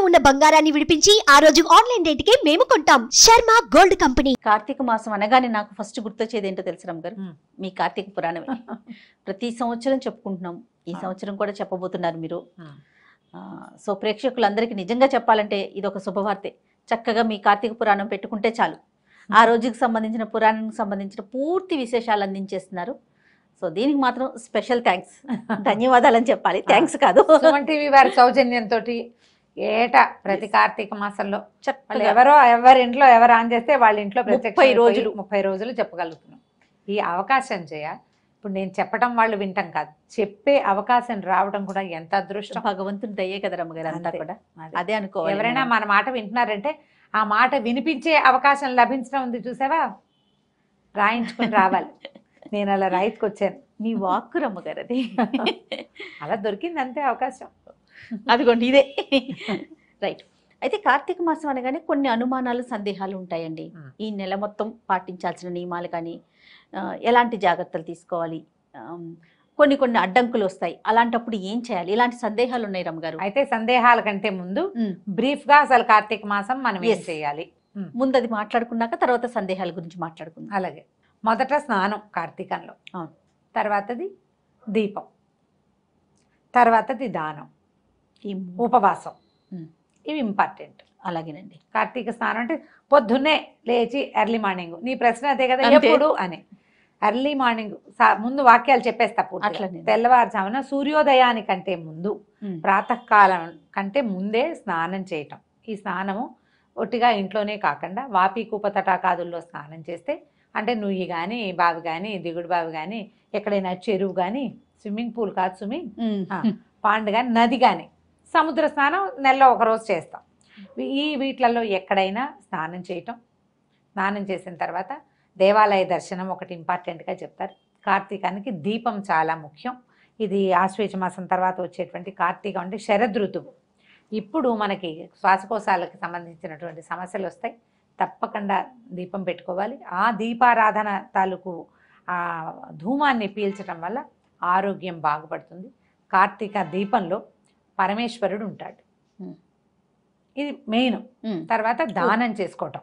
ఉన్న బంగారాన్ని విడిపించి ఆ రోజు ఆన్లైన్ రేటుకే మేము కొంటాం. Sharma gold company. కార్తీక మాసం అనగానే నాకు ఫస్ట్ గుర్తొచ్చేది ఏంటో తెలుసు రమ్మ గారు, మీ కార్తీక పురాణమే. ప్రతి సంవత్సరం చెప్పుకుంటున్నాం, ఈ సంవత్సరం కూడా చెప్పబోతున్నారు మీరు. సో ప్రేక్షకులందరికీ నిజంగా చెప్పాలంటే ఇది ఒక శుభవార్తే. చక్కగా మీ కార్తీక పురాణం పెట్టుకుంటే చాలు, ఆ రోజుకి సంబంధించిన పురాణానికి సంబంధించిన పూర్తి విశేషాలు అందించేస్తున్నారు. సో దీనికి మాత్రం స్పెషల్ థ్యాంక్స్, ధన్యవాదాలని చెప్పాలి, థ్యాంక్స్ కాదు. సుమన్ టీవీ వారి సౌజన్యంతో ఏటా ప్రతి కార్తీక మాసంలో ఎవరి ఇంట్లో ఎవరు ఆన్ చేస్తే వాళ్ళ ఇంట్లో 30 రోజులు చెప్పగలుగుతున్నాం. ఈ అవకాశం ఇప్పుడు నేను చెప్పడం వాళ్ళు వింటాం కాదు, చెప్పే అవకాశం రావడం కూడా ఎంత అదృష్టం, భగవంతుని దయ్యే కదా రమ్మగారు, అంతా కూడా అదే అనుకోవాలి. ఎవరైనా మన మాట వింటున్నారంటే ఆ మాట వినిపించే అవకాశం లభించడం ఉంది, చూసావా? రాయించుకుని రావాలి. నేను అలా రాయించుకొచ్చాను. మీ వాక్కు రమ్మగారు అది అలా దొరికింది అంతే అవకాశం. అదిగోండి ఇదే రైట్. అయితే కార్తీక మాసం అనగానే కొన్ని అనుమానాలు, సందేహాలు ఉంటాయండి. ఈ నెల మొత్తం పాటించాల్సిన నియమాలు కానీ, ఎలాంటి జాగ్రత్తలు తీసుకోవాలి, కొన్ని అడ్డంకులు వస్తాయి, అలాంటప్పుడు ఏం చేయాలి, ఇలాంటి సందేహాలు ఉన్నాయి రమ్మగారు. అయితే సందేహాల కంటే ముందు బ్రీఫ్ గా అసలు కార్తీక మాసం మనం ఏం చేయాలి ముందు అది మాట్లాడుకున్నాక తర్వాత సందేహాల గురించి మాట్లాడుకుందాం. అలాగే మొదట స్నానం కార్తీకంలో, తర్వాతది దీపం, తర్వాతది దానం, ఉపవాసం, ఇవి ఇంపార్టెంట్. అలాగేనండి. కార్తీక స్నానం అంటే పొద్దున్నే లేచి ఎర్లీ మార్నింగ్. నీ ప్రశ్న అదే కదా, ఎప్పుడు అని. ఎర్లీ మార్నింగ్ ముందు వాక్యాలు చెప్పేస్తా పూర్తిగా. తెల్లవారుజామున సూర్యోదయానికంటే ముందు, ప్రాతకాలం కంటే ముందే స్నానం చేయటం. ఈ స్నానము ఒట్టిగా ఇంట్లోనే కాకుండా వాపి కూప తటాకాదుల్లో స్నానం చేస్తే, అంటే నుయ్యి కానీ, బావి కానీ, దిగుడు బావి కానీ, ఎక్కడైనా చెరువు కానీ, స్విమ్మింగ్ పూల్ కాదు స్విమ్మింగ్, పాండ్ కానీ, నది కానీ, సముద్ర స్నానం నెలలో ఒకరోజు చేస్తాం. వీటిలలో ఎక్కడైనా స్నానం చేయటం. స్నానం చేసిన తర్వాత దేవాలయ దర్శనం ఒకటి ఇంపార్టెంట్గా చెప్తారు. కార్తీకానికి దీపం చాలా ముఖ్యం. ఇది ఆశ్వేజ మాసం తర్వాత వచ్చేటువంటి కార్తీకం అంటే శరదృతువు. ఇప్పుడు మనకి శ్వాసకోశాలకు సంబంధించినటువంటి సమస్యలు వస్తాయి, తప్పకుండా దీపం పెట్టుకోవాలి. ఆ దీపారాధన తాలూకు ఆ ధూమాన్ని పీల్చడం వల్ల ఆరోగ్యం బాగుపడుతుంది. కార్తీక దీపంలో పరమేశ్వరుడు ఉంటాడు, ఇది మెయిన్. తర్వాత దానం చేసుకోవటం.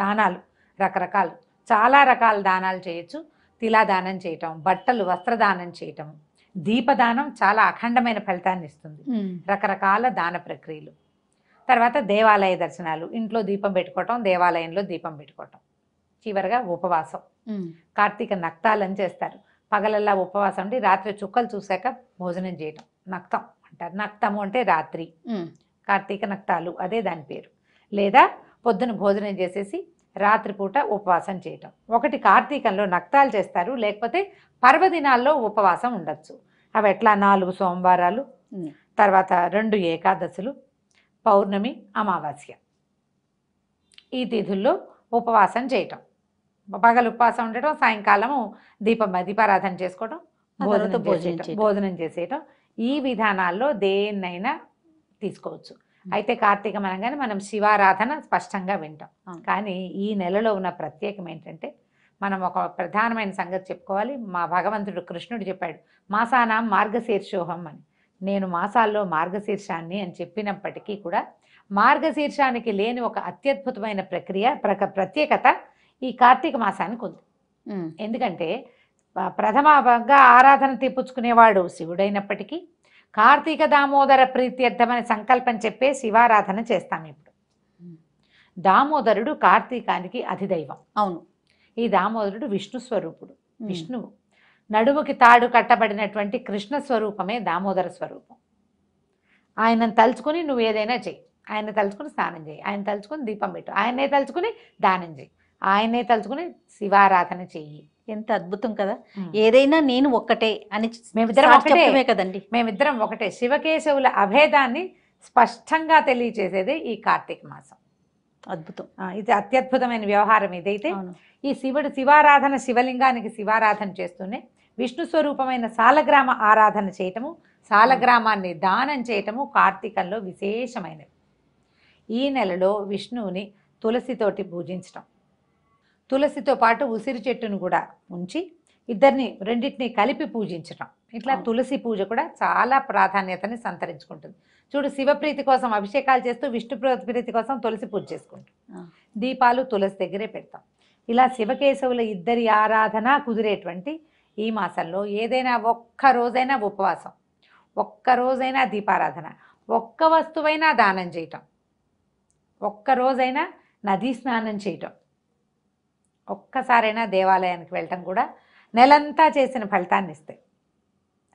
దానాలు రకరకాలు, చాలా రకాల దానాలు చేయొచ్చు. తిలా దానం చేయటం, బట్టలు వస్త్రదానం చేయటం, దీపదానం చాలా అఖండమైన ఫలితాన్ని ఇస్తుంది. రకరకాల దాన ప్రక్రియలు. తర్వాత దేవాలయ దర్శనాలు, ఇంట్లో దీపం పెట్టుకోవటం, దేవాలయంలో దీపం పెట్టుకోవటం. చివరిగా ఉపవాసం. కార్తీక నక్తాలని చేస్తారు. పగలల్లా ఉపవాసం ఉండి రాత్రి చుక్కలు చూశాక భోజనం చేయటం నక్తం అంటారు. నక్తము అంటే రాత్రి, కార్తీక నక్తాలు అదే దాని పేరు. లేదా పొద్దున భోజనం చేసేసి రాత్రిపూట ఉపవాసం చేయటం. ఒకటి కార్తీకంలో నక్తాలు చేస్తారు, లేకపోతే పర్వదినాల్లో ఉపవాసం ఉండొచ్చు. అవి ఎట్లా 4 సోమవారాలు, తర్వాత 2 ఏకాదశులు, పౌర్ణమి, అమావాస్య, ఈ తిథుల్లో ఉపవాసం చేయటం. పగలు ఉపవాసం ఉండటం, సాయంకాలము దీపారాధన చేసుకోవడం, భోజనం చేసేయటం. ఈ విధానాల్లో దేన్నైనా తీసుకోవచ్చు. అయితే కార్తీకం అనగానే మనం శివారాధన స్పష్టంగా వింటాం. కానీ ఈ నెలలో ఉన్న ప్రత్యేకం ఏంటంటే, మనం ఒక ప్రధానమైన సంగతి చెప్పుకోవాలి. మా భగవంతుడు కృష్ణుడు చెప్పాడు, మాసానాం మార్గశీర్షోహం అని. నేను మాసాల్లో మార్గశీర్షాన్ని అని చెప్పినప్పటికీ కూడా మార్గశీర్షానికి లేని ఒక అత్యద్భుతమైన ప్రత్యేకత ఈ కార్తీక మాసానికి ఉంది. ఎందుకంటే ప్రథమగా ఆరాధన తెప్పించుకునేవాడు శివుడైనప్పటికీ కార్తీక దామోదర ప్రీత్యర్థమని సంకల్పం చెప్పే శివారాధన చేస్తాం. ఇప్పుడు దామోదరుడు కార్తీకానికి అధిదైవం. అవును. ఈ దామోదరుడు విష్ణు స్వరూపుడు. విష్ణువు నడుముకి తాడు కట్టబడినటువంటి కృష్ణ స్వరూపమే దామోదర స్వరూపం. ఆయనను తలుచుకుని నువ్వు ఏదైనా చెయ్యి. ఆయన తలుచుకుని స్నానం చేయి, ఆయన తలుచుకుని దీపం పెట్టు, ఆయనే తలుచుకుని దానం చేయి, ఆయనే తలుచుకుని శివారాధన చెయ్యి. ఎంత అద్భుతం కదా. ఏదైనా నేను ఒక్కటే అని మేమిద్దరం ఒకటే కదండి. మేమిద్దరం ఒకటే. శివకేశవుల అభేదాన్ని స్పష్టంగా తెలియచేసేది ఈ కార్తీక మాసం. అద్భుతం. ఇది అత్యద్భుతమైన వ్యవహారం. ఇదైతే ఈ శివారాధన, శివలింగానికి శివారాధన చేస్తూనే విష్ణు స్వరూపమైన సాలగ్రామ ఆరాధన చేయటము, సాలగ్రామాన్ని దానం చేయటము కార్తీకంలో విశేషమైనవి. ఈ నెలలో విష్ణువుని తులసితోటి పూజించటం, తులసితో పాటు ఉసిరి చెట్టును కూడా ఉంచి ఇద్దరిని రెండింటిని కలిపి పూజించటం. ఇట్లా తులసి పూజ కూడా చాలా ప్రాధాన్యతని సంతరించుకుంటుంది. చూడు, శివప్రీతి కోసం అభిషేకాలు చేస్తూ విష్ణు ప్రీతి కోసం తులసి పూజ చేసుకుంటాం. దీపాలు తులసి దగ్గరే పెడతాం. ఇలా శివకేశవుల ఇద్దరి ఆరాధన కుదిరేటువంటి ఈ మాసంలో ఏదైనా ఒక్క రోజైనా ఉపవాసం, ఒక్క రోజైనా దీపారాధన, ఒక్క వస్తువైనా దానం చేయటం, ఒక్క రోజైనా నదీ స్నానం చేయటం, ఒక్కసారైనా దేవాలయానికి వెళ్ళటం కూడా నెలంతా చేసిన ఫలితాన్ని ఇస్తాయి.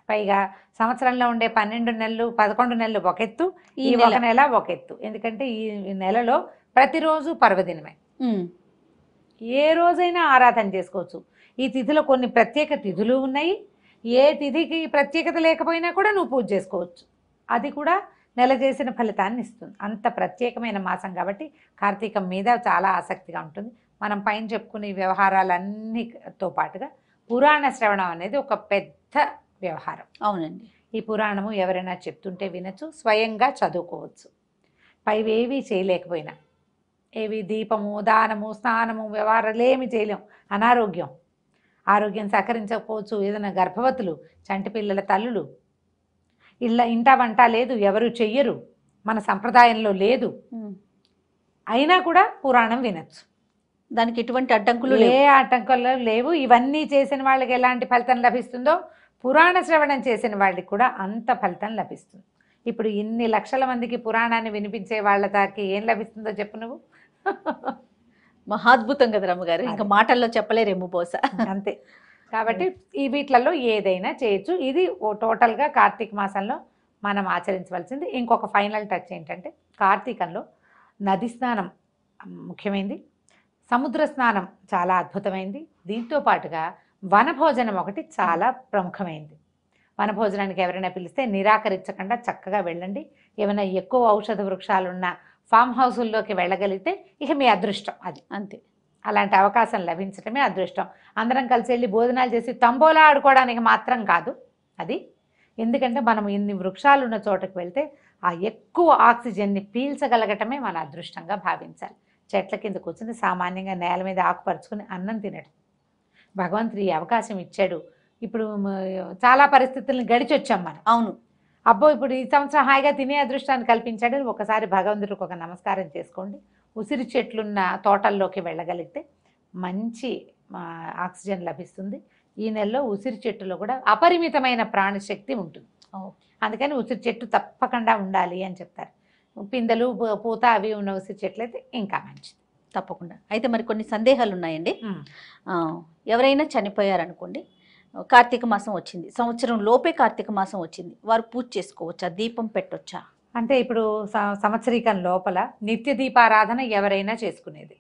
పైగా సంవత్సరంలో ఉండే 12 నెలలు 11 నెలలు ఒక ఎత్తు, ఈ ఒక నెల ఒక ఎత్తు. ఎందుకంటే ఈ నెలలో ప్రతిరోజు పర్వదినమే. ఏ రోజైనా ఆరాధన చేసుకోవచ్చు. ఈ తిథిలో కొన్ని ప్రత్యేక తిథులు ఉన్నాయి. ఏ తిథికి ప్రత్యేకత లేకపోయినా కూడా నువ్వు పూజ చేసుకోవచ్చు. అది కూడా నెల చేసిన ఫలితాన్ని ఇస్తుంది. అంత ప్రత్యేకమైన మాసం కాబట్టి కార్తీకం మీద చాలా ఆసక్తిగా ఉంటుంది. మనం పైన చెప్పుకునే వ్యవహారాలన్నీతో పాటుగా పురాణ శ్రవణం అనేది ఒక పెద్ద వ్యవహారం. అవునండి. ఈ పురాణము ఎవరైనా చెప్తుంటే వినొచ్చు, స్వయంగా చదువుకోవచ్చు. పైవేవీ చేయలేకపోయినా, ఏవి దీపము, దానము, స్నానము, వ్యవహారాలు ఏమి చేయలేం. అనారోగ్యం, ఆరోగ్యం సహకరించకపోవచ్చు. ఏదైనా గర్భవతులు, చంటి పిల్లల తల్లులు, ఇంట వంట లేదు, ఎవరు చెయ్యరు, మన సంప్రదాయంలో లేదు, అయినా కూడా పురాణం వినొచ్చు. దానికి ఎటువంటి అడ్డంకులు ఏ ఆటంకాలు లేవు. ఇవన్నీ చేసిన వాళ్ళకి ఎలాంటి ఫలితం లభిస్తుందో పురాణ శ్రవణం చేసిన వాళ్ళకి కూడా అంత ఫలితం లభిస్తుంది. ఇప్పుడు ఇన్ని లక్షల మందికి పురాణాన్ని వినిపించే వాళ్ళ దానికి ఏం లభిస్తుందో చెప్పు నువ్వు. మహాద్భుతం కదా రమ్మగారు, ఇంకా మాటల్లో చెప్పలేరేమో బహుశా. అంతే. కాబట్టి ఈ వీటిలలో ఏదైనా చేయొచ్చు. ఇది టోటల్గా కార్తీక మాసంలో మనం ఆచరించవలసింది. ఇంకొక ఫైనల్ టచ్ ఏంటంటే, కార్తీకంలో నది స్నానం ముఖ్యమైనది, సముద్ర స్నానం చాలా అద్భుతమైంది. దీంతో పాటుగా వనభోజనం ఒకటి చాలా ప్రముఖమైంది. వనభోజనానికి ఎవరైనా పిలిస్తే నిరాకరించకుండా చక్కగా వెళ్ళండి. ఏమైనా ఎక్కువ ఔషధ వృక్షాలున్న ఫామ్ హౌసుల్లోకి వెళ్ళగలిగితే ఇక మీ అదృష్టం అది. అంతే. అలాంటి అవకాశం లభించడమే అదృష్టం. అందరం కలిసి వెళ్ళి భోజనాలు చేసి తంబోలా ఆడుకోవడానికి మాత్రం కాదు అది. ఎందుకంటే మనం ఇన్ని వృక్షాలు ఉన్న చోటకు వెళ్తే ఆ ఎక్కువ ఆక్సిజన్ని పీల్చగలగటమే మన అదృష్టంగా భావించాలి. చెట్ల కింద కూర్చుని సామాన్యంగా నేల మీద ఆకుపరుచుకుని అన్నం తినడం భగవంతుడు ఈ అవకాశం ఇచ్చాడు. ఇప్పుడు చాలా పరిస్థితులను గడిచొచ్చాం మనం. అవును. అబ్బో ఇప్పుడు ఈ సంవత్సరం హాయిగా తినే అదృష్టాన్ని కల్పించాడు. ఒకసారి భగవంతుడికి ఒక నమస్కారం చేసుకోండి. ఉసిరి చెట్లున్న తోటల్లోకి వెళ్ళగలిగితే మంచి ఆక్సిజన్ లభిస్తుంది. ఈ నెలలో ఉసిరి చెట్టులో కూడా అపరిమితమైన ప్రాణశక్తి ఉంటుంది. అందుకని ఉసిరి చెట్టు తప్పకుండా ఉండాలి అని చెప్తారు. పిందెలు పూత అవి ఉన్న ఉసిరి చెట్లు అయితే ఇంకా మంచిది. తప్పకుండా. అయితే మరి కొన్ని సందేహాలు ఉన్నాయండి. ఎవరైనా చనిపోయారనుకోండి, కార్తీక మాసం వచ్చింది, సంవత్సరం లోపే కార్తీక మాసం వచ్చింది, వారు పూజ చేసుకోవచ్చా, దీపం పెట్టొచ్చా? అంటే ఇప్పుడు సంవత్సరీకం లోపల నిత్య దీపారాధన ఎవరైనా చేసుకునేది.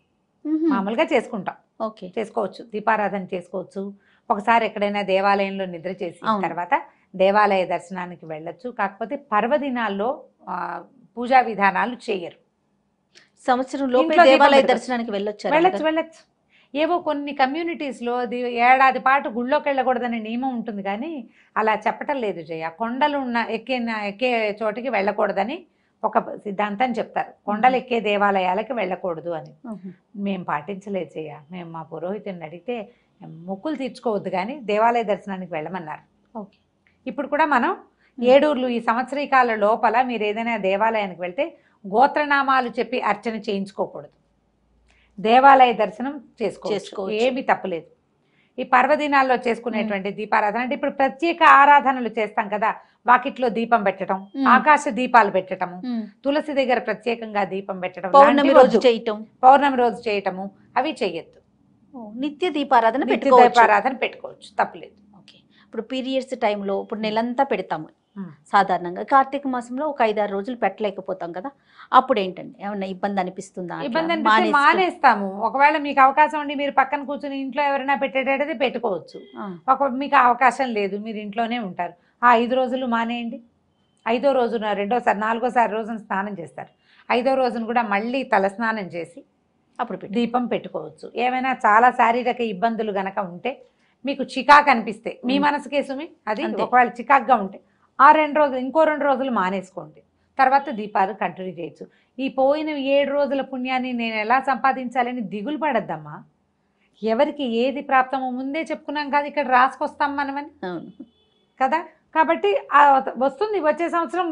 మామూలుగా చేసుకుంటాం. ఓకే, చేసుకోవచ్చు. దీపారాధన చేసుకోవచ్చు. ఒకసారి ఎక్కడైనా దేవాలయంలో నిద్ర చేసిన తర్వాత దేవాలయ దర్శనానికి వెళ్ళొచ్చు. కాకపోతే పర్వదినాల్లో పూజా విధానాలు చేయరు. సంవత్సరం లోపే దేవాలయ దర్శనానికి వెళ్ళొచ్చు. ఏవో కొన్ని కమ్యూనిటీస్లో అది ఏడాది పాటు గుళ్ళోకి వెళ్ళకూడదనే నియమం ఉంటుంది, కానీ అలా చెప్పటం లేదు జయ. కొండలు ఉన్న ఎక్కే చోటికి వెళ్ళకూడదని ఒక సిద్ధాంతం చెప్తారు. కొండలు ఎక్కే దేవాలయాలకి వెళ్ళకూడదు అని. మేము పాటించలేదు జయ. మేము మా పురోహితుని అడిగితే మొక్కులు తీర్చుకోవద్దు కానీ దేవాలయ దర్శనానికి వెళ్ళమన్నారు. ఓకే. ఇప్పుడు కూడా మనం ఏడూర్లు ఈ సంవత్సరీకాల లోపల మీరు ఏదైనా దేవాలయానికి వెళ్తే గోత్రనామాలు చెప్పి అర్చన చేయించుకోకూడదు. దేవాలయ దర్శనం చేసుకోవచ్చు, ఏమీ తప్పులేదు. ఈ పర్వదినాల్లో చేసుకునేటువంటి దీపారాధన అంటే ఇప్పుడు ప్రత్యేక ఆరాధనలు చేస్తాం కదా, వాకిట్లో దీపం పెట్టడం, ఆకాశ దీపాలు పెట్టడము, తులసి దగ్గర ప్రత్యేకంగా దీపం పెట్టడం, పౌర్ణమి రోజు చేయటము అవి చెయ్యొద్దు. నిత్య దీపారాధన పెట్టుకోవచ్చు, తప్పులేదు. ఓకే. ఇప్పుడు పీరియడ్స్ టైంలో ఇప్పుడు నెలంతా పెడతాము సాధారణంగా. కార్తీక మాసంలో ఒక 5-6 రోజులు పెట్టలేకపోతాం కదా, అప్పుడు ఏంటండి ఏమన్నా ఇబ్బంది అనిపిస్తుందా? ఇబ్బంది అనిపిస్తే మానేస్తాము. ఒకవేళ మీకు అవకాశం ఉండి మీరు పక్కన కూర్చుని ఇంట్లో ఎవరైనా పెట్టేటది పెట్టుకోవచ్చు. మీకు అవకాశం లేదు, మీరు ఇంట్లోనే ఉంటారు, ఆ 5 రోజులు మానేయండి. 5వ రోజున 4వ రోజున స్నానం చేస్తారు. 5వ రోజున కూడా మళ్ళీ తల స్నానం చేసి అప్పుడు దీపం పెట్టుకోవచ్చు. ఏమైనా చాలా శారీరక ఇబ్బందులు గనక ఉంటే, మీకు చికాకు అనిపిస్తే మీ మనసుకే సుమి అది, ఒకవేళ చికాకుగా ఉంటే ఆ 2 రోజులు ఇంకో 2 రోజులు మానేసుకోండి. తర్వాత దీపాలు కంటిన్యూ చేయొచ్చు. ఈ పోయిన 7 రోజుల పుణ్యాన్ని నేను ఎలా సంపాదించాలని దిగులు పడద్దమ్మా. ఎవరికి ఏది ప్రాప్తమో ముందే చెప్పుకున్నాం కదా, ఇక్కడ రాసుకొస్తాం మనమని అవును కదా. కాబట్టి వస్తుంది, వచ్చే సంవత్సరం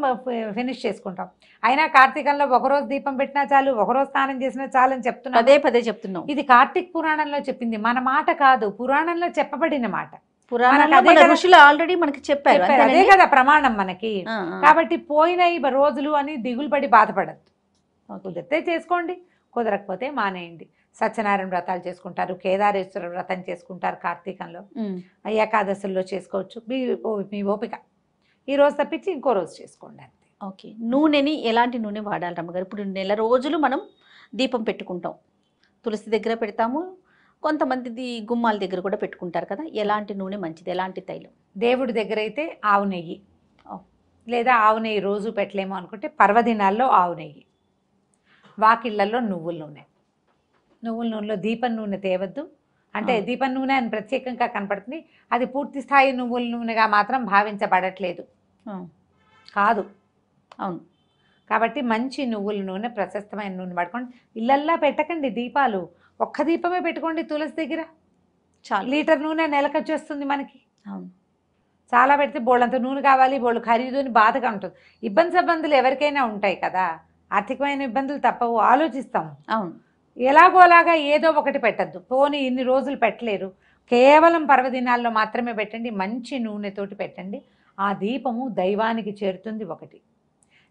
ఫినిష్ చేసుకుంటాం. అయినా కార్తీకంలో ఒకరోజు దీపం పెట్టినా చాలు, ఒకరోజు స్నానం చేసినా చాలు అని చెప్తున్నాం. పదే చెప్తున్నాం. ఇది కార్తీక పురాణంలో చెప్పింది, మన మాట కాదు, పురాణంలో చెప్పబడిన మాట. ఋషులు ఆల్రెడీ మనకి చెప్పారు, అదే కదా ప్రమాణం మనకి. కాబట్టి పోయినాయి రోజులు అని దిగులు పడి బాధపడద్దు. కుదిరితే చేసుకోండి, కుదరకపోతే మానేయండి. సత్యనారాయణ వ్రతాలు చేసుకుంటారు, కేదారేశ్వర వ్రతం చేసుకుంటారు కార్తీకంలో, ఏకాదశుల్లో చేసుకోవచ్చు. మీ ఓపిక, ఈ రోజు తప్పించి ఇంకో రోజు చేసుకోండి అంతే. ఓకే. నూనెని ఎలాంటి నూనె వాడాలి రమ్మగారు? ఇప్పుడు నెల రోజులు మనం దీపం పెట్టుకుంటాం, తులసి దగ్గర పెడతాము, కొంతమంది గుమ్మాల దగ్గర కూడా పెట్టుకుంటారు కదా, ఎలాంటి నూనె మంచిది, ఎలాంటి తైలం? దేవుడి దగ్గర అయితే ఆవు నెయ్యి, లేదా ఆవు నెయ్యి రోజు పెట్టలేము అనుకుంటే పర్వదినాల్లో ఆవు నెయ్యి. వాకిళ్లలో నువ్వుల నూనె. నువ్వుల నూనెలో దీపం నూనె తేవద్దు, అంటే దీపం నూనె అని ప్రత్యేకంగా కనపడుతుంది, అది పూర్తి స్థాయి నువ్వుల నూనెగా మాత్రం భావించబడట్లేదు కాదు. అవును. కాబట్టి మంచి నువ్వుల నూనె, ప్రశస్తమైన నూనె పడుకోండి. ఇళ్ళల్లా పెట్టకండి దీపాలు, ఒక్క దీపమే పెట్టుకోండి తులసి దగ్గర. చాలా లీటర్ నూనె నెలకు వచ్చేస్తుంది మనకి. అవును. చాలా పెడితే బోళ్ళంత నూనె కావాలి, బోళ్ళు ఖరీదు అని బాధగా ఉంటుంది. ఇబ్బందులు ఎవరికైనా ఉంటాయి కదా, ఆర్థికమైన ఇబ్బందులు తప్పవు, ఆలోచిస్తాం. అవును. ఎలాగోలాగా ఏదో ఒకటి పెట్టద్దు. పోనీ ఇన్ని రోజులు పెట్టలేరు, కేవలం పర్వదినాల్లో మాత్రమే పెట్టండి, మంచి నూనెతోటి పెట్టండి. ఆ దీపము దైవానికి చేరుతుంది ఒకటి,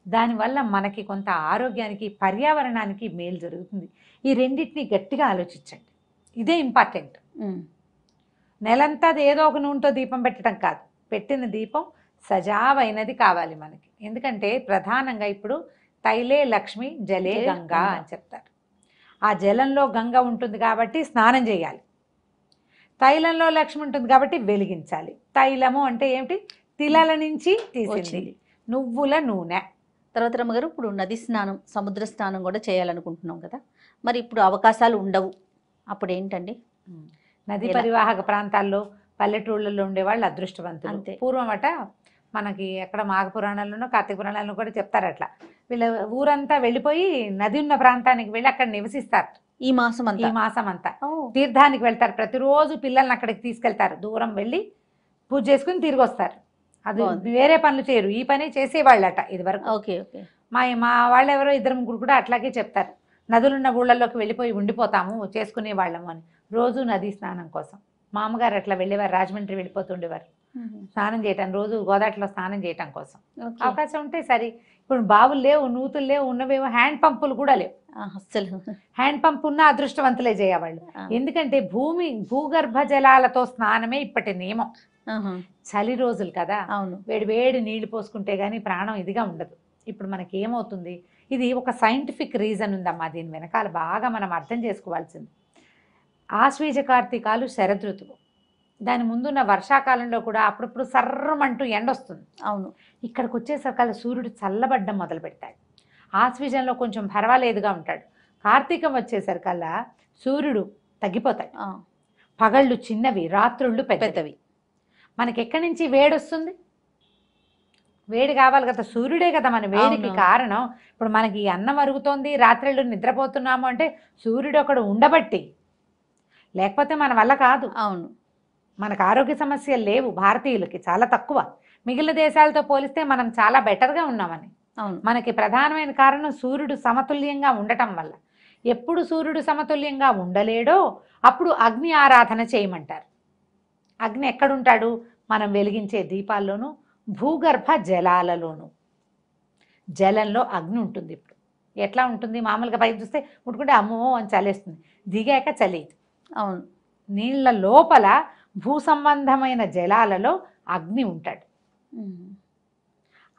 దానివల్ల మనకి కొంత ఆరోగ్యానికి, పర్యావరణానికి మేలు జరుగుతుంది. ఈ రెండింటిని గట్టిగా ఆలోచించండి, ఇదే ఇంపార్టెంట్. నెలంతా ఏదో ఒక నూనెతో దీపం పెట్టడం కాదు, పెట్టిన దీపం సజావైనది కావాలి మనకి. ఎందుకంటే ప్రధానంగా ఇప్పుడు తైలే లక్ష్మి జలే గంగా అని చెప్తారు. ఆ జలంలో గంగ ఉంటుంది కాబట్టి స్నానం చేయాలి, తైలంలో లక్ష్మి ఉంటుంది కాబట్టి వెలిగించాలి. తైలము అంటే ఏమిటి? తిలల నుంచి తీసింది, నువ్వుల నూనె. తర్వాత రమ్మగారు, ఇప్పుడు నది స్నానం, సముద్ర స్నానం కూడా చేయాలనుకుంటున్నాం కదా, మరి ఇప్పుడు అవకాశాలు ఉండవు, అప్పుడు ఏంటండి? నది పరివాహక ప్రాంతాల్లో పల్లెటూళ్ళల్లో ఉండేవాళ్ళు అదృష్టవంతులు. అంతే. పూర్వం అట మనకి ఎక్కడ మాఘ పురాణాల్లోనో కార్తీక పురాణాల్లో కూడా చెప్తారు, అట్లా వీళ్ళ ఊరంతా వెళ్ళిపోయి నది ఉన్న ప్రాంతానికి వెళ్ళి అక్కడ నివసిస్తారు. ఈ మాసం అంతా తీర్థానికి వెళ్తారు. ప్రతిరోజు పిల్లల్ని అక్కడికి తీసుకెళ్తారు, దూరం వెళ్ళి పూజ చేసుకుని తిరిగి వస్తారు. అది వేరే పనులు చేయరు, ఈ పని చేసేవాళ్ళట ఇది వరకు. Okay okay. మా వాళ్ళు ఎవరో 2-3 కూడా అట్లాగే చెప్తారు, నదులున్న ఊళ్ళల్లోకి వెళ్ళిపోయి ఉండిపోతాము చేసుకునే వాళ్ళము అని. రోజు నదీ స్నానం కోసం మా అమ్మగారు అట్లా వెళ్ళేవారు, రాజమండ్రి వెళ్ళిపోతుండేవారు స్నానం చేయటం, రోజు గోదావరిలో స్నానం చేయటం కోసం. అవకాశం ఉంటే సరే. ఇప్పుడు బావులు లేవు, నూతులు లేవు, ఉన్నవేమో హ్యాండ్ పంపులు కూడా లేవు. అసలు హ్యాండ్ పంప్ ఉన్న అదృష్టవంతులే చేయవాళ్ళు. ఎందుకంటే భూగర్భ జలాలతో స్నానమే ఇప్పటి నియమం. చలి రోజులు కదా, అవును, వేడి నీళ్లు పోసుకుంటే గానీ ప్రాణం ఇదిగా ఉండదు. ఇప్పుడు మనకి ఏమవుతుంది, ఇది ఒక సైంటిఫిక్ రీజన్ ఉందమ్మా, దీని వెనకాల బాగా మనం అర్థం చేసుకోవాల్సింది. ఆశ్వీజ కార్తీకాలు శరదృతువు, దాని ముందున్న వర్షాకాలంలో కూడా అప్పుడప్పుడు సర్రమంటూ ఎండొస్తుంది. అవును. ఇక్కడికి వచ్చేసరికల్లా సూర్యుడు చల్లబడ్డం మొదలు పెడతాడు. ఆశ్వీజంలో కొంచెం పర్వాలేదుగా ఉంటాడు. కార్తీకం వచ్చేసరికల్లా సూర్యుడు తగ్గిపోతాడు, పగళ్ళు చిన్నవి, రాత్రుళ్ళు పెద్దవి. మనకి ఎక్కడి నుంచి వేడి వస్తుంది? వేడి కావాలి కదా, సూర్యుడే కదా మన వేడికి కారణం. ఇప్పుడు మనకి అన్నం అరుగుతోంది, రాత్రిళ్ళు నిద్రపోతున్నాము అంటే సూర్యుడు ఒకడు ఉండబట్టి, లేకపోతే మన వల్ల కాదు. అవును. మనకు ఆరోగ్య సమస్యలు లేవు భారతీయులకి, చాలా తక్కువ. మిగిలిన దేశాలతో పోలిస్తే మనం చాలా బెటర్గా ఉన్నామని. మనకి ప్రధానమైన కారణం సూర్యుడు సమతుల్యంగా ఉండటం వల్ల. ఎప్పుడు సూర్యుడు సమతుల్యంగా ఉండలేడో అప్పుడు అగ్ని ఆరాధన చేయమంటారు. అగ్ని ఎక్కడుంటాడు? మనం వెలిగించే దీపాల్లోనూ, భూగర్భ జలాలలోనూ. జలంలో అగ్ని ఉంటుంది. ఇప్పుడు ఎట్లా ఉంటుంది? మామూలుగా పైకి చూస్తే ముట్టుకుంటే అమ్మో అని చలేస్తుంది, దిగాక చలేదు. అవును. నీళ్ళ లోపల భూ సంబంధమైన జలాలలో అగ్ని ఉంటాడు.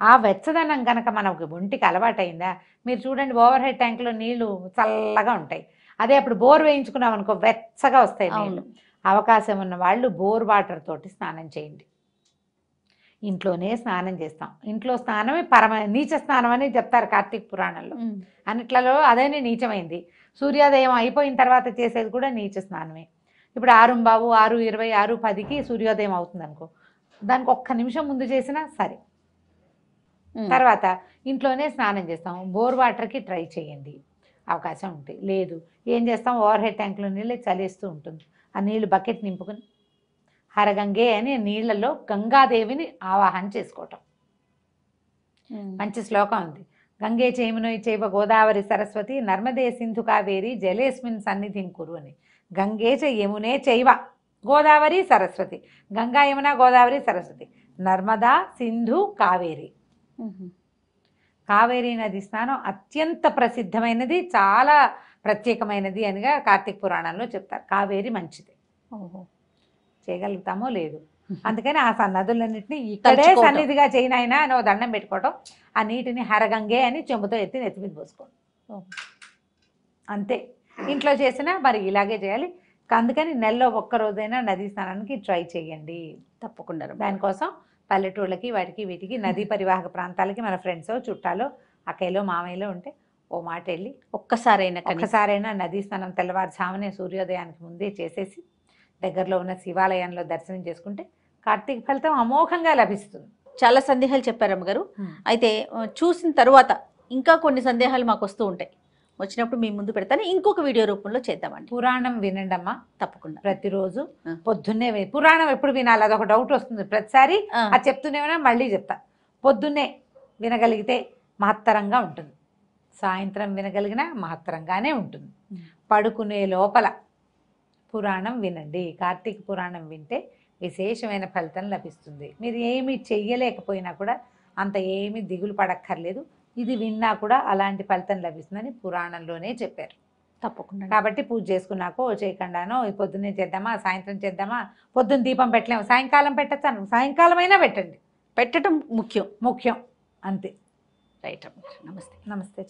ఆ వెచ్చదనం కనుక మనకు ఒంటికి అలవాటైందా, మీరు చూడండి ఓవర్ హెడ్ ట్యాంక్లో నీళ్లు చల్లగా ఉంటాయి. అదే అప్పుడు బోర్ వేయించుకున్నాం అనుకో, వెచ్చగా వస్తాయి నీళ్ళు. అవకాశం ఉన్న వాళ్ళు బోర్ వాటర్ తోటి స్నానం చేయండి. ఇంట్లోనే స్నానం చేస్తాం. ఇంట్లో స్నానమే నీచ స్నానం అని చెప్తారు కార్తీక పురాణంలో. అన్నిట్లలో అదేనే నీచమైంది. సూర్యోదయం అయిపోయిన తర్వాత చేసేది కూడా నీచ స్నానమే. ఇప్పుడు 6:15, 6:20, 6:10కి సూర్యోదయం అవుతుంది అనుకో, దానికి ఒక్క నిమిషం ముందు చేసినా సరే. తర్వాత ఇంట్లోనే స్నానం చేస్తాం. బోర్ వాటర్కి ట్రై చేయండి అవకాశం ఉంటుంది. లేదు ఏం చేస్తాం, ఓవర్ హెడ్ ట్యాంక్లో నీళ్ళే చలేస్తూ ఉంటుంది. ఆ నీళ్లు బకెట్ నింపుకుని హరగంగే అని నీళ్లలో గంగాదేవిని ఆవాహన చేసుకోవటం. మంచి శ్లోకం ఉంది. గంగే చైమునోయి చైవ గోదావరి సరస్వతి నర్మదే సింధు కావేరి జలేస్మిన్ సన్నిధిం కురు అని. గంగే చ యమునే చైవ గోదావరి సరస్వతి, గంగా యమున గోదావరి సరస్వతి, నర్మదా సింధు కావేరి. కావేరీ నది స్నానం అత్యంత ప్రసిద్ధమైనది, చాలా ప్రత్యేకమైనది అనిగా కార్తీక పురాణంలో చెప్తారు. కావేరి మంచిది. చేయగలుగుతామో లేదు, అందుకని ఆ నదులన్నింటినీ ఇక్కడే సన్నిధిగా చేయనైనా అని దండం పెట్టుకోవటం. ఆ నీటిని హరగంగే అని చెంబుతో ఎత్తి నెత్తి మీద పోసుకోవడం అంతే. ఇంట్లో చేసినా మరి ఇలాగే చేయాలి. అందుకని నెలలో ఒక్కరోజైనా నదీ స్నానానికి ట్రై చేయండి తప్పకుండా. దానికోసం పల్లెటూళ్ళకి వాటికి వీటికి నదీ పరివాహక ప్రాంతాలకి మన ఫ్రెండ్స్ చుట్టాలు అక్కయ్యలో మామయ్యలో ఉంటే ఓ మాట వెళ్ళి ఒక్కసారైనా నదీ స్నానం తెల్లవారుజామునే సూర్యోదయానికి ముందే చేసేసి దగ్గరలో ఉన్న శివాలయంలో దర్శనం చేసుకుంటే కార్తీక ఫలితం అమోఘంగా లభిస్తుంది. చాలా సందేహాలు చెప్పారు అమ్మగారు. అయితే చూసిన తర్వాత ఇంకా కొన్ని సందేహాలు మాకు వస్తూ ఉంటాయి, వచ్చినప్పుడు మీ ముందు పెడతాను, ఇంకొక వీడియో రూపంలో చేద్దామండి. పురాణం వినండి అమ్మా తప్పకుండా. ప్రతిరోజు పొద్దున్నే పురాణం ఎప్పుడు వినాలి అదొక డౌట్ వస్తుంది ప్రతిసారి. అది చెప్తూనే ఉన్నా మళ్ళీ చెప్తా. పొద్దున్నే వినగలిగితే మహత్తరంగా ఉంటుంది, సాయంత్రం వినగలిగినా మహత్తరంగానే ఉంటుంది. పడుకునే లోపల పురాణం వినండి. కార్తీక పురాణం వింటే విశేషమైన ఫలితం లభిస్తుంది. మీరు ఏమి చెయ్యలేకపోయినా కూడా అంత ఏమి దిగులు పడక్కర్లేదు, ఇది విన్నా కూడా అలాంటి ఫలితం లభిస్తుందని పురాణంలోనే చెప్పారు. తప్పకుండా. కాబట్టి పూజ చేసుకున్నాకో చేయకుండానో పొద్దున్నే చేద్దామా సాయంత్రం చేద్దామా, పొద్దున్న దీపం పెట్టలేము సాయంకాలం పెట్టచ్చు, సాయంకాలం అయినా పెట్టండి. పెట్టడం ముఖ్యం ముఖ్యం అంతే. రైట్. నమస్తే. నమస్తే.